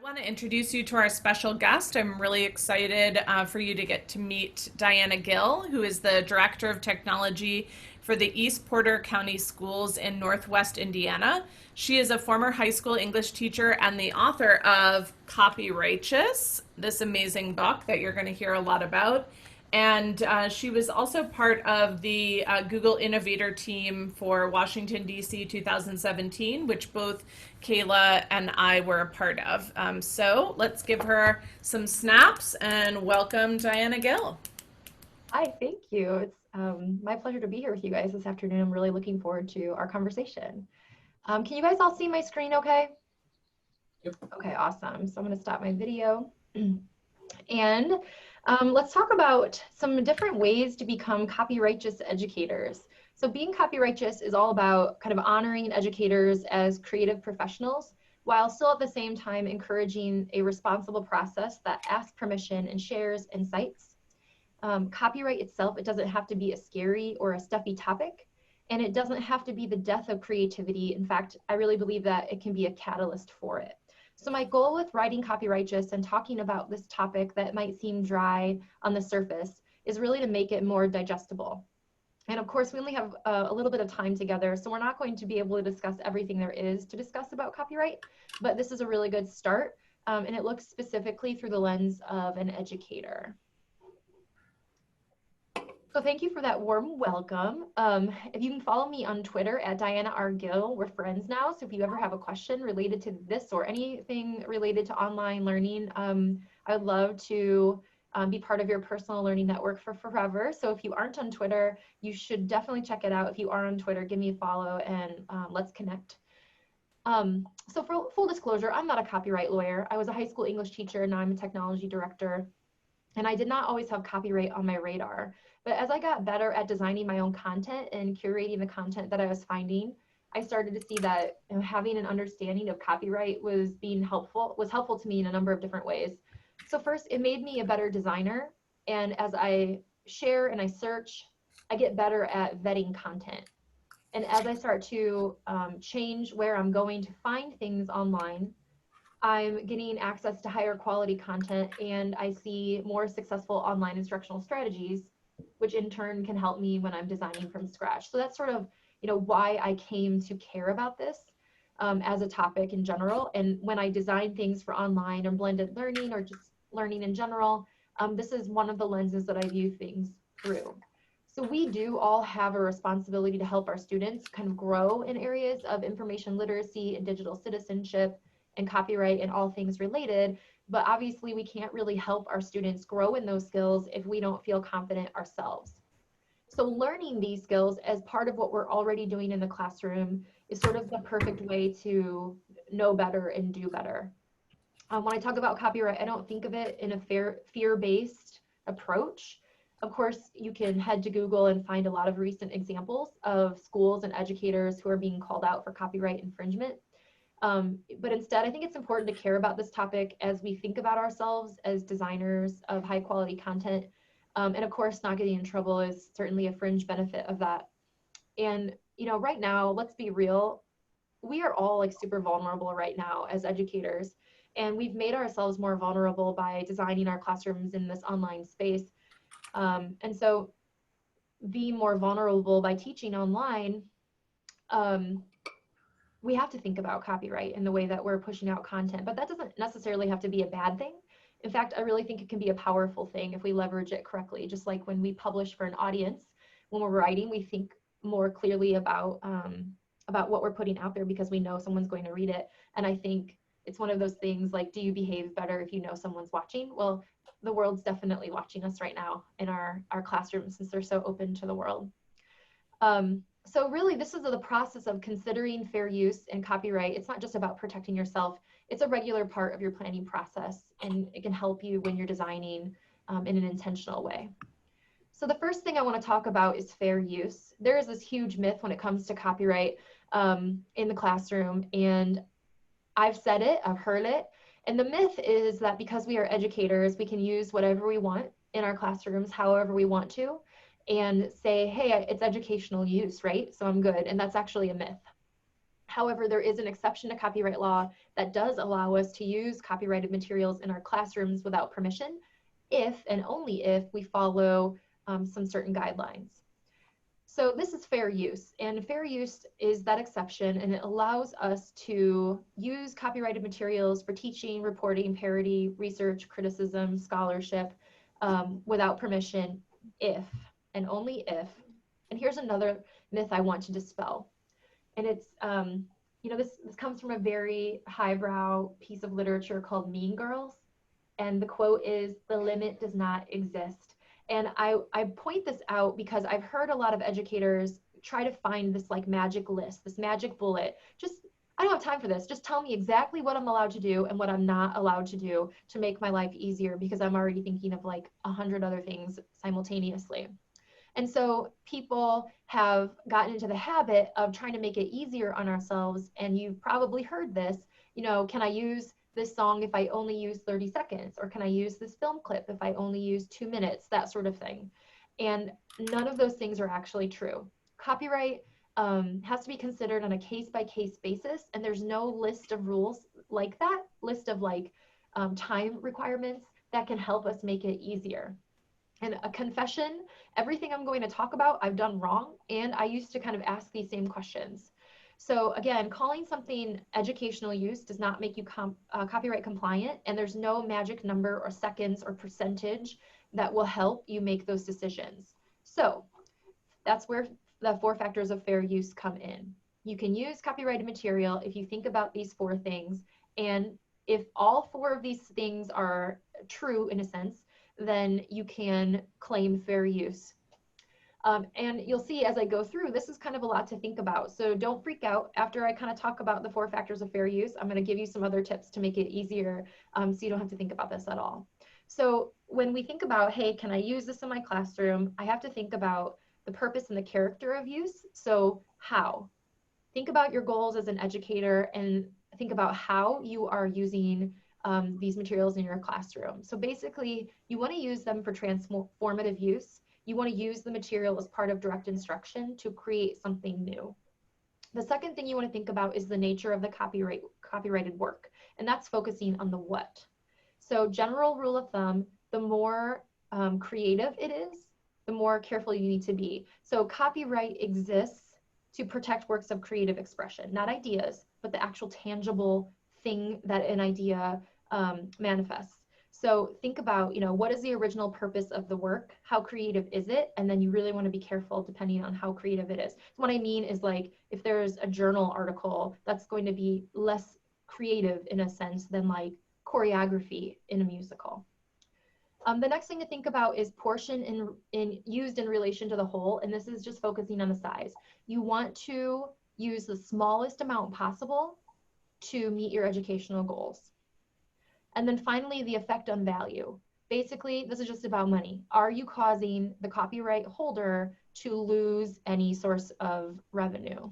want to introduce you to our special guest. I'm really excited for you to get to meet Diana Gill, who is the Director of Technology for the East Porter County Schools in Northwest Indiana. She is a former high school English teacher and the author of Copyrighteous, this amazing book that you're going to hear a lot about. And she was also part of the Google Innovator team for Washington, D.C. 2017, which both Kayla and I were a part of. So let's give her some snaps and welcome Diana Gill. Hi, thank you. It's my pleasure to be here with you guys this afternoon. I'm really looking forward to our conversation. Can you guys all see my screen okay? Yep. Okay, awesome. So I'm going to stop my video. And let's talk about some different ways to become copyrighteous educators. So being copyrighteous is all about kind of honoring educators as creative professionals, while still at the same time encouraging a responsible process that asks permission and shares insights. Copyright itself, it doesn't have to be a scary or a stuffy topic, and it doesn't have to be the death of creativity. In fact, I really believe that it can be a catalyst for it. So my goal with writing Copyrighteous and talking about this topic that might seem dry on the surface is really to make it more digestible. And of course, we only have a little bit of time together, so we're not going to be able to discuss everything there is to discuss about copyright, but this is a really good start, and it looks specifically through the lens of an educator. So thank you for that warm welcome. If you can follow me on Twitter at Diana R. Gill, we're friends now. So if you ever have a question related to this or anything related to online learning, I would love to be part of your personal learning network for forever. So if you aren't on Twitter, you should definitely check it out. If you are on Twitter, give me a follow and let's connect. So for full disclosure, I'm not a copyright lawyer. I was a high school English teacher, and now I'm a technology director. And I did not always have copyright on my radar. But as I got better at designing my own content and curating the content that I was finding, I started to see that having an understanding of copyright was helpful to me in a number of different ways. So first, it made me a better designer. And as I share and I search, I get better at vetting content. And as I start to change where I'm going to find things online, I'm getting access to higher quality content, and I see more successful online instructional strategies, which in turn can help me when I'm designing from scratch. So that's sort of, why I came to care about this as a topic in general. And when I design things for online or blended learning or just learning in general, this is one of the lenses that I view things through. So we do all have a responsibility to help our students kind of grow in areas of information literacy and digital citizenship and copyright and all things related, but obviously we can't really help our students grow in those skills if we don't feel confident ourselves. So learning these skills as part of what we're already doing in the classroom is sort of the perfect way to know better and do better. When I talk about copyright, I don't think of it in a fear-based approach. Of course, you can head to Google and find a lot of recent examples of schools and educators who are being called out for copyright infringement. But instead, I think it's important to care about this topic as we think about ourselves as designers of high quality content. And of course, not getting in trouble is certainly a fringe benefit of that. And, right now, let's be real, we are all like super vulnerable right now as educators. And we've made ourselves more vulnerable by designing our classrooms in this online space. And so being more vulnerable by teaching online, we have to think about copyright in the way that we're pushing out content, but that doesn't necessarily have to be a bad thing. In fact, I really think it can be a powerful thing if we leverage it correctly. Just like when we publish for an audience, when we're writing, we think more clearly about what we're putting out there because we know someone's going to read it. And I think it's one of those things like, do you behave better if you know someone's watching? Well, the world's definitely watching us right now in our classrooms since they're so open to the world. So really, this is the process of considering fair use and copyright. It's not just about protecting yourself. It's a regular part of your planning process, and it can help you when you're designing in an intentional way. So the first thing I want to talk about is fair use. There is this huge myth when it comes to copyright in the classroom, and I've said it, I've heard it, and the myth is that because we are educators, we can use whatever we want in our classrooms, however we want to, and say, hey, it's educational use, right? So I'm good. And that's actually a myth. However, there is an exception to copyright law that does allow us to use copyrighted materials in our classrooms without permission, if and only if we follow some certain guidelines. So this is fair use, and fair use is that exception, and it allows us to use copyrighted materials for teaching, reporting, parody, research, criticism, scholarship, without permission, if and only if. And here's another myth I want to dispel, and it's this comes from a very highbrow piece of literature called Mean Girls, and the quote is, "The limit does not exist." And I point this out because I've heard a lot of educators try to find this like magic list, this magic bullet. Just, I don't have time for this. Just tell me exactly what I'm allowed to do and what I'm not allowed to do to make my life easier, because I'm already thinking of like 100 other things simultaneously. And so people have gotten into the habit of trying to make it easier on ourselves. And you've probably heard this, can I use this song if I only use 30 seconds? Or can I use this film clip if I only use 2 minutes? That sort of thing. And none of those things are actually true. Copyright has to be considered on a case-by-case basis. And there's no list of rules like that, list of like time requirements that can help us make it easier. And a confession, everything I'm going to talk about, I've done wrong. And I used to kind of ask these same questions. So again, calling something educational use does not make you copyright compliant. And there's no magic number or seconds or percentage that will help you make those decisions. So that's where the 4 factors of fair use come in. You can use copyrighted material if you think about these 4 things. And if all 4 of these things are true in a sense, then you can claim fair use. And you'll see as I go through, this is kind of a lot to think about. So don't freak out. After I kind of talk about the 4 factors of fair use, I'm going to give you some other tips to make it easier, so you don't have to think about this at all. So when we think about, hey, can I use this in my classroom? I have to think about the purpose and the character of use. So how? Think about your goals as an educator and think about how you are using these materials in your classroom. So basically, you want to use them for transformative use. You want to use the material as part of direct instruction to create something new. The second thing you want to think about is the nature of the copyrighted work, and that's focusing on the what. So general rule of thumb, the more creative it is, the more careful you need to be. So copyright exists to protect works of creative expression, not ideas, but the actual tangible thing that an idea manifests. So think about, what is the original purpose of the work? How creative is it? And then you really want to be careful depending on how creative it is. So what I mean is, like, if there's a journal article, that's going to be less creative in a sense than like choreography in a musical. The next thing to think about is portion used in relation to the whole, and this is just focusing on the size. You want to use the smallest amount possible to meet your educational goals. And then finally, the effect on value. Basically, this is just about money. Are you causing the copyright holder to lose any source of revenue?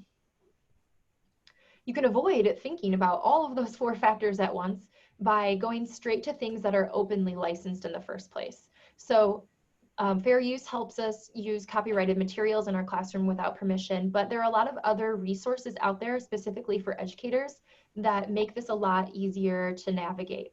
You can avoid thinking about all of those 4 factors at once by going straight to things that are openly licensed in the first place. So fair use helps us use copyrighted materials in our classroom without permission, but there are a lot of other resources out there specifically for educators that make this a lot easier to navigate.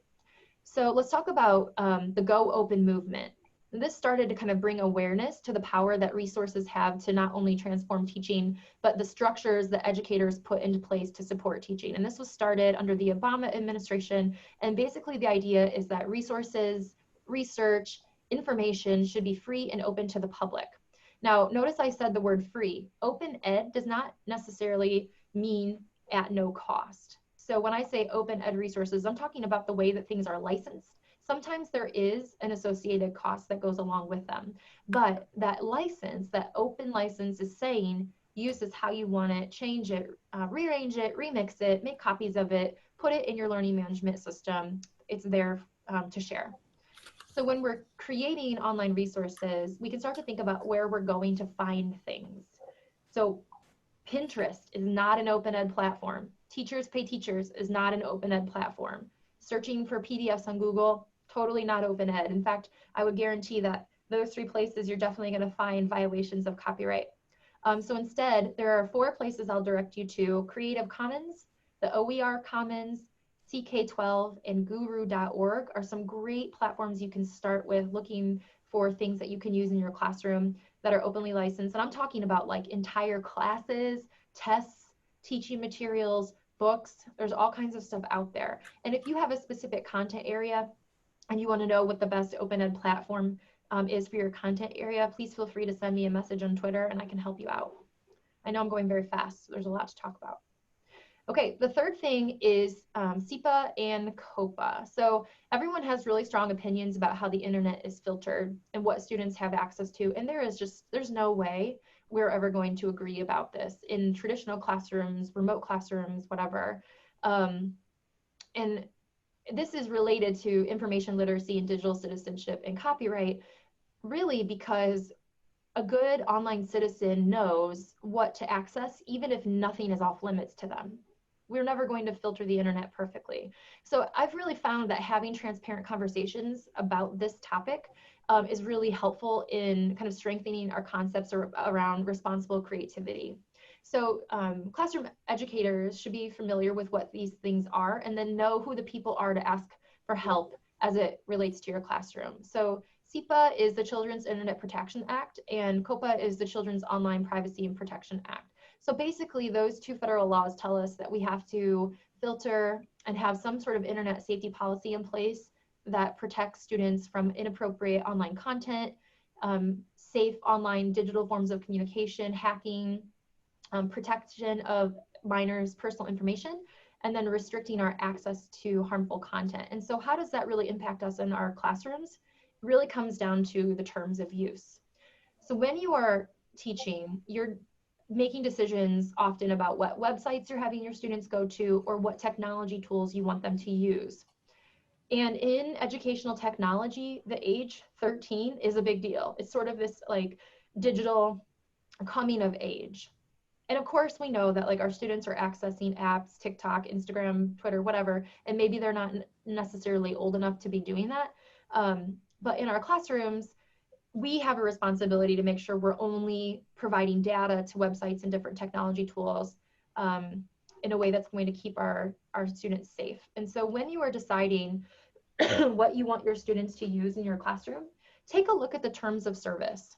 So let's talk about the Go Open movement. This started to kind of bring awareness to the power that resources have to not only transform teaching, but the structures that educators put into place to support teaching. And this was started under the Obama administration. And basically the idea is that resources, research, information should be free and open to the public. Now, notice I said the word free. Open ed does not necessarily mean at no cost. So when I say open ed resources, I'm talking about the way that things are licensed. Sometimes there is an associated cost that goes along with them, but that license, that open license, is saying use this how you want it, change it, rearrange it, remix it, make copies of it, put it in your learning management system. It's there to share. So when we're creating online resources, we can start to think about where we're going to find things. So Pinterest is not an open ed platform. Teachers Pay Teachers is not an open ed platform. Searching for PDFs on Google, totally not open ed. In fact, I would guarantee that those 3 places you're definitely going to find violations of copyright. So instead, there are 4 places I'll direct you to: Creative Commons, the OER Commons, CK12 and guru.org are some great platforms you can start with looking for things that you can use in your classroom that are openly licensed. And I'm talking about like entire classes, tests, teaching materials, books. There's all kinds of stuff out there. And if you have a specific content area and you want to know what the best open ed platform is for your content area, please feel free to send me a message on Twitter and I can help you out. I know I'm going very fast, so there's a lot to talk about. Okay, the third thing is SEPA and COPA. So everyone has really strong opinions about how the internet is filtered and what students have access to. And there's no way we're ever going to agree about this in traditional classrooms, remote classrooms, whatever. And this is related to information literacy and digital citizenship and copyright, really because a good online citizen knows what to access, even if nothing is off limits to them. We're never going to filter the internet perfectly. So I've really found that having transparent conversations about this topic is really helpful in kind of strengthening our concepts around responsible creativity. So classroom educators should be familiar with what these things are and then know who the people are to ask for help as it relates to your classroom. So SEPA is the Children's Internet Protection Act and COPA is the Children's Online Privacy and Protection Act. So basically those two federal laws tell us that we have to filter and have some sort of internet safety policy in place that protects students from inappropriate online content, safe online digital forms of communication, hacking, protection of minors' personal information, and then restricting our access to harmful content. And so how does that really impact us in our classrooms? It really comes down to the terms of use. So when you are teaching, you're making decisions often about what websites you're having your students go to or what technology tools you want them to use. And in educational technology, the age 13 is a big deal. It's sort of this like digital coming of age. And of course, we know that like our students are accessing apps, TikTok, Instagram, Twitter, whatever, and maybe they're not necessarily old enough to be doing that. But in our classrooms, we have a responsibility to make sure we're only providing data to websites and different technology tools in a way that's going to keep our students safe. And so when you are deciding what you want your students to use in your classroom, take a look at the terms of service,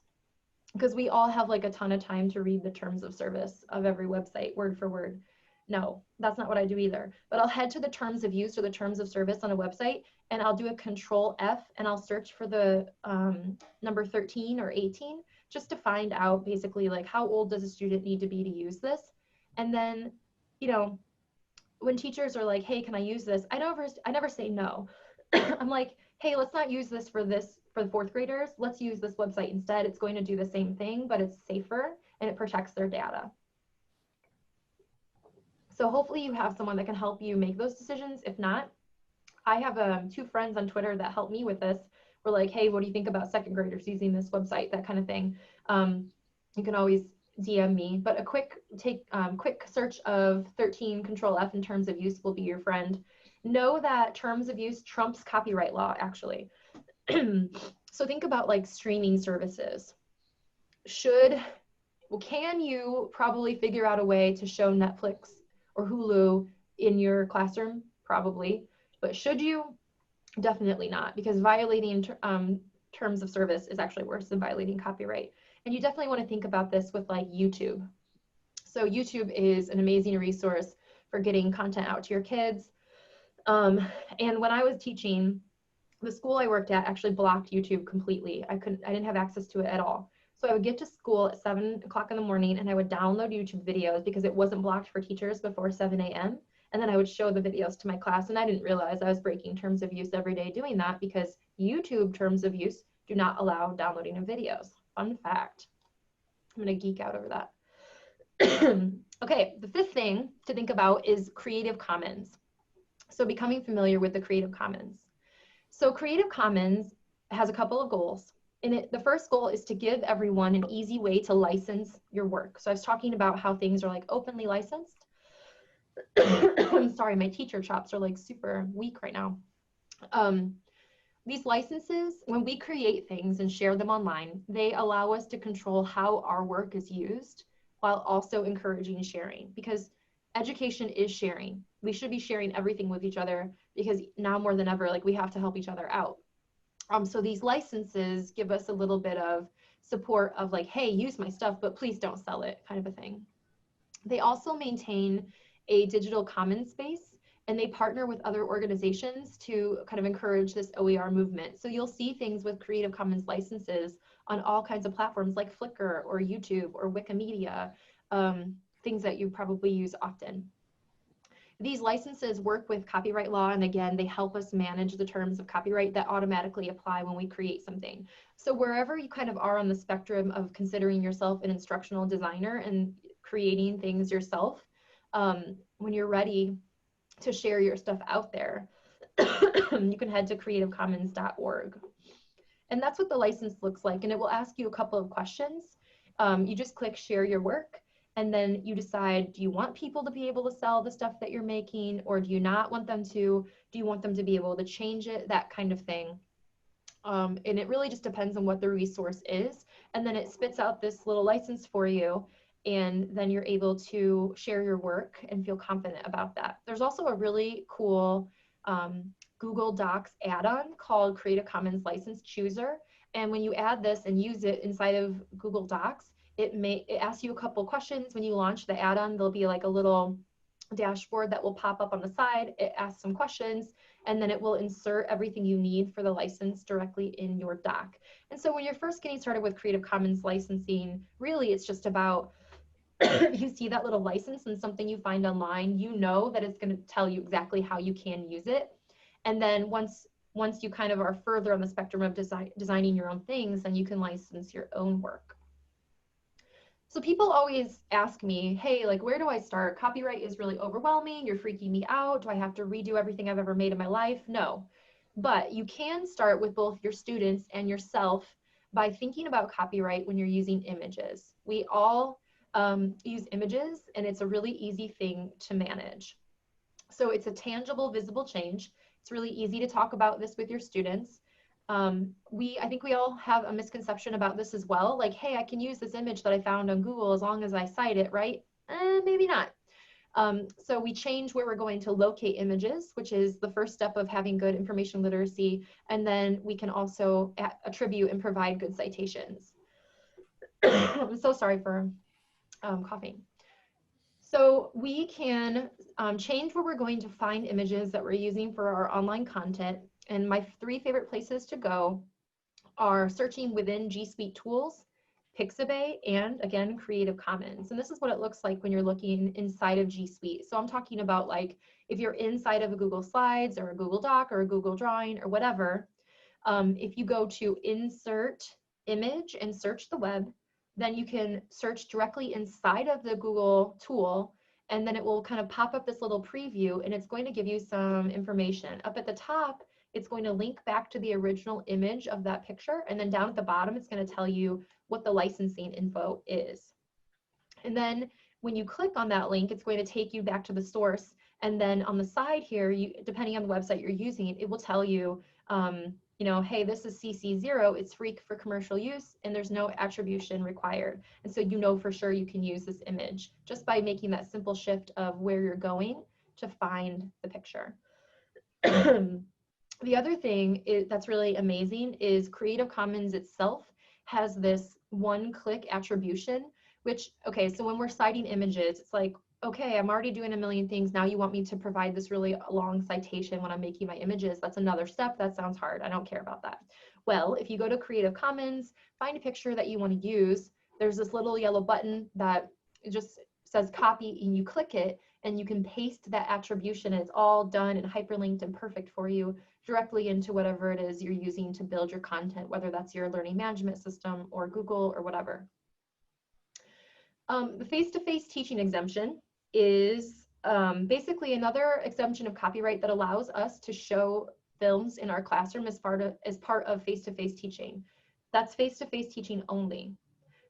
because we all have like a ton of time to read the terms of service of every website word for word. No, that's not what I do either. But I'll head to the terms of use or the terms of service on a website and I'll do a control F and I'll search for the number 13 or 18 just to find out basically like how old does a student need to be to use this. And then, you know, when teachers are like, hey, can I use this? I never say no. I'm like, hey, let's not use this for the fourth graders. Let's use this website instead. It's going to do the same thing, but it's safer and it protects their data. So hopefully you have someone that can help you make those decisions. If not, I have 2 friends on Twitter that help me with this. We're like, hey, what do you think about second graders using this website? That kind of thing. You can always DM me, but a quick search of 13 control F in terms of use will be your friend. Know that terms of use trumps copyright law, actually. So think about like streaming services. Can you probably figure out a way to show Netflix or Hulu in your classroom? Probably. But should you? Definitely not, because violating terms of service is actually worse than violating copyright. And you definitely want to think about this with like YouTube. So YouTube is an amazing resource for getting content out to your kids. And when I was teaching, the school I worked at actually blocked YouTube completely. I didn't have access to it at all. So I would get to school at 7 o'clock in the morning and I would download YouTube videos because it wasn't blocked for teachers before 7 a.m. And then I would show the videos to my class, and I didn't realize I was breaking terms of use every day doing that because YouTube terms of use do not allow downloading of videos. Fun fact. I'm gonna geek out over that. Okay, the 5th thing to think about is Creative Commons. So becoming familiar with the Creative Commons. So Creative Commons has a couple of goals. The first goal is to give everyone an easy way to license your work. So I was talking about how things are like openly licensed. I'm sorry, my teacher chops are like super weak right now. These licenses, when we create things and share them online, they allow us to control how our work is used while also encouraging sharing. Because education is sharing. We should be sharing everything with each other, because now more than ever, like, we have to help each other out. So these licenses give us a little bit of support of like, hey, use my stuff, but please don't sell it, kind of a thing. They also maintain a digital commons space, and they partner with other organizations to kind of encourage this OER movement. So you'll see things with Creative Commons licenses on all kinds of platforms like Flickr or YouTube or Wikimedia, things that you probably use often. These licenses work with copyright law, and again, they help us manage the terms of copyright that automatically apply when we create something. So wherever you kind of are on the spectrum of considering yourself an instructional designer and creating things yourself, when you're ready to share your stuff out there, you can head to creativecommons.org. And that's what the license looks like. And it will ask you a couple of questions. You just click share your work, and then you decide, do you want people to be able to sell the stuff that you're making, or do you not want them to? Do you want them to be able to change it? That kind of thing. And it really just depends on what the resource is. And then it spits out this little license for you, and then you're able to share your work and feel confident about that. There's also a really cool Google Docs add-on called Creative Commons License Chooser. And when you add this and use it inside of Google Docs, it asks you a couple questions. When you launch the add-on, there'll be like a little dashboard that will pop up on the side. It asks some questions, and then it will insert everything you need for the license directly in your doc. And so when you're first getting started with Creative Commons licensing, really it's just about, if you see that little license and something you find online, you know that it's going to tell you exactly how you can use it. And then once you kind of are further on the spectrum of designing your own things, then you can license your own work. So people always ask me, hey, like, where do I start? Copyright is really overwhelming. You're freaking me out. Do I have to redo everything I've ever made in my life? No. But you can start with both your students and yourself by thinking about copyright when you're using images. We all use images, and it's a really easy thing to manage. So it's a tangible, visible change. It's really easy to talk about this with your students. I think we all have a misconception about this as well. Like, hey, I can use this image that I found on Google as long as I cite it, right? Maybe not. So we change where we're going to locate images, which is the first step of having good information literacy. And then we can also attribute and provide good citations. I'm so sorry for coughing. So we can change where we're going to find images that we're using for our online content. And my 3 favorite places to go are searching within G Suite tools, Pixabay, and again, Creative Commons. And this is what it looks like when you're looking inside of G Suite. So I'm talking about, like, if you're inside of a Google Slides or a Google Doc or a Google Drawing or whatever, if you go to Insert Image and search the web, then you can search directly inside of the Google tool, and then it will kind of pop up this little preview, and it's going to give you some information. Up at the top, it's going to link back to the original image of that picture, and then down at the bottom, it's going to tell you what the licensing info is. And then when you click on that link, it's going to take you back to the source, and then on the side here, depending on the website you're using, it will tell you, you know, hey, this is CC0, it's free for commercial use, and there's no attribution required. And so you know for sure you can use this image just by making that simple shift of where you're going to find the picture. The other thing that's really amazing is Creative Commons itself has this one-click attribution, which, okay, so when we're citing images, it's like, okay, I'm already doing a million things. Now you want me to provide this really long citation when I'm making my images. That's another step. That sounds hard. I don't care about that. Well, if you go to Creative Commons, find a picture that you want to use, there's this little yellow button that just says copy, and you click it, and you can paste that attribution, and it's all done and hyperlinked and perfect for you directly into whatever it is you're using to build your content, whether that's your learning management system or Google or whatever. The face-to-face teaching exemption is basically another exemption of copyright that allows us to show films in our classroom as part of face-to-face teaching. That's face-to-face teaching only.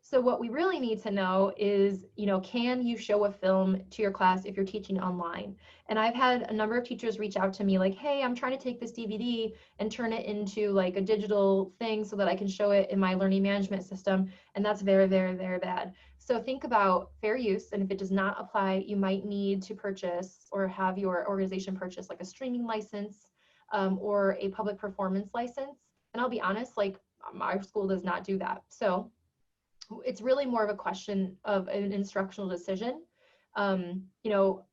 So what we really need to know is, you know, can you show a film to your class if you're teaching online? And I've had a number of teachers reach out to me like, hey, I'm trying to take this DVD and turn it into like a digital thing so that I can show it in my learning management system. And that's very, very, very bad. So think about fair use, and if it does not apply, you might need to purchase or have your organization purchase like a streaming license or a public performance license. And I'll be honest, like my school does not do that. So it's really more of a question of an instructional decision. You know,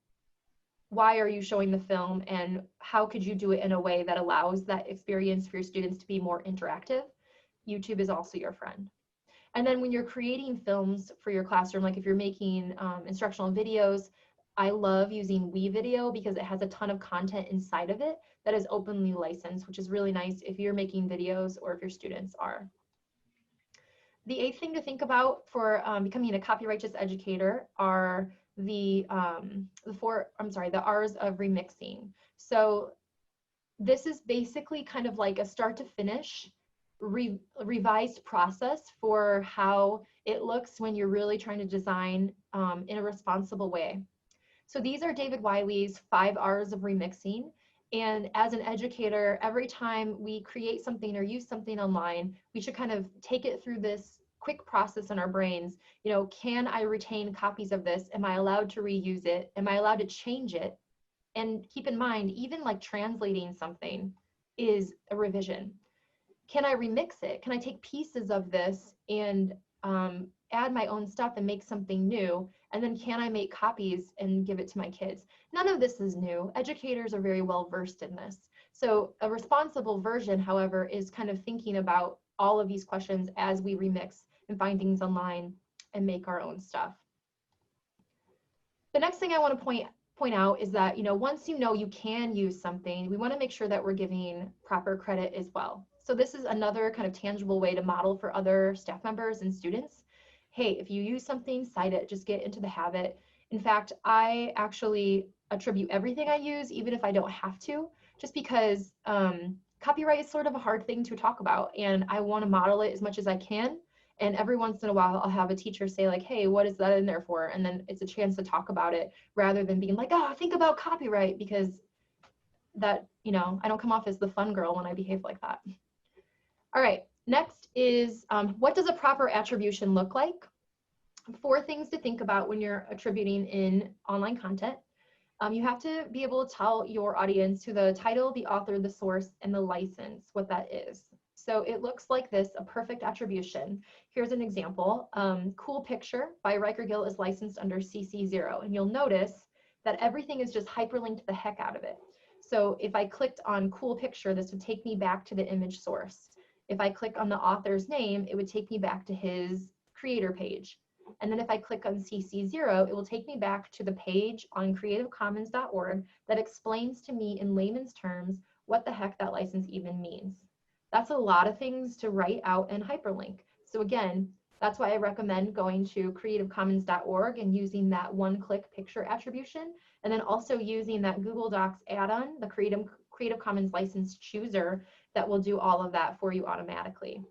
why are you showing the film and how could you do it in a way that allows that experience for your students to be more interactive? YouTube is also your friend. And then when you're creating films for your classroom, like if you're making instructional videos, I love using WeVideo because it has a ton of content inside of it that is openly licensed, which is really nice if you're making videos or if your students are. The eighth thing to think about for becoming a copyrightous educator are the R's of remixing. So this is basically kind of like a start to finish revised process for how it looks when you're really trying to design in a responsible way. So these are David Wiley's 5 R's of remixing. And as an educator, every time we create something or use something online, we should kind of take it through this quick process in our brains. You know, can I retain copies of this? Am I allowed to reuse it? Am I allowed to change it? And keep in mind, even like translating something is a revision. Can I remix it? Can I take pieces of this and add my own stuff and make something new? And then can I make copies and give it to my kids? None of this is new. Educators are very well versed in this. So a responsible version, however, is kind of thinking about all of these questions as we remix and find things online and make our own stuff. The next thing I want to point out is that, you know, once you know you can use something, we want to make sure that we're giving proper credit as well. So this is another kind of tangible way to model for other staff members and students. Hey, if you use something, cite it, just get into the habit. In fact, I actually attribute everything I use, even if I don't have to, just because copyright is sort of a hard thing to talk about, and I want to model it as much as I can. And every once in a while, I'll have a teacher say like, hey, what is that in there for? And then it's a chance to talk about it rather than being like, oh, think about copyright, because that, you know, I don't come off as the fun girl when I behave like that. All right, next is what does a proper attribution look like? 4 things to think about when you're attributing in online content. You have to be able to tell your audience who the title, the author, the source, and the license, what that is. So it looks like this, a perfect attribution. Here's an example. Cool Picture by Riker Gill is licensed under CC0, and you'll notice that everything is just hyperlinked the heck out of it. So if I clicked on Cool Picture, this would take me back to the image source. If I click on the author's name, it would take me back to his creator page. And then if I click on CC0, it will take me back to the page on creativecommons.org that explains to me in layman's terms what the heck that license even means. That's a lot of things to write out and hyperlink. So again, that's why I recommend going to creativecommons.org and using that one-click picture attribution, and then also using that Google Docs add-on, the Creative Commons license chooser, that will do all of that for you automatically.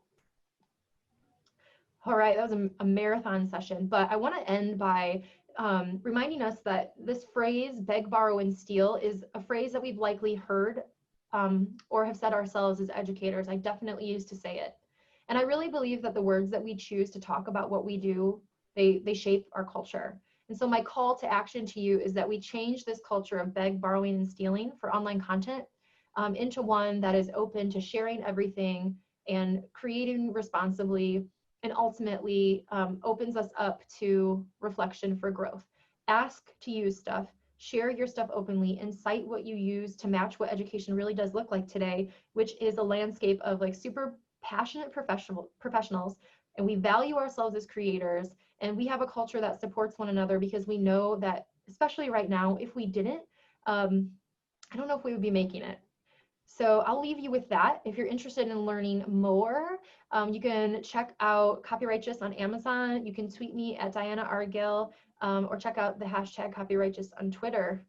All right, that was a marathon session, but I want to end by reminding us that this phrase, beg, borrow, and steal, is a phrase that we've likely heard or have said ourselves as educators. I definitely used to say it. And I really believe that the words that we choose to talk about what we do, they shape our culture. And so my call to action to you is that we change this culture of beg, borrowing, and stealing for online content into one that is open to sharing everything and creating responsibly, and ultimately opens us up to reflection for growth. Ask to use stuff, share your stuff openly, and cite what you use to match what education really does look like today, which is a landscape of like super passionate professionals, and we value ourselves as creators, and we have a culture that supports one another, because we know that, especially right now, if we didn't, I don't know if we would be making it. So I'll leave you with that. If you're interested in learning more, you can check out Copyrightous on Amazon. You can tweet me at Diana R. Gill, or check out the hashtag Copyrightous on Twitter.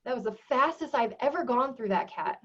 That was the fastest I've ever gone through that, Kat.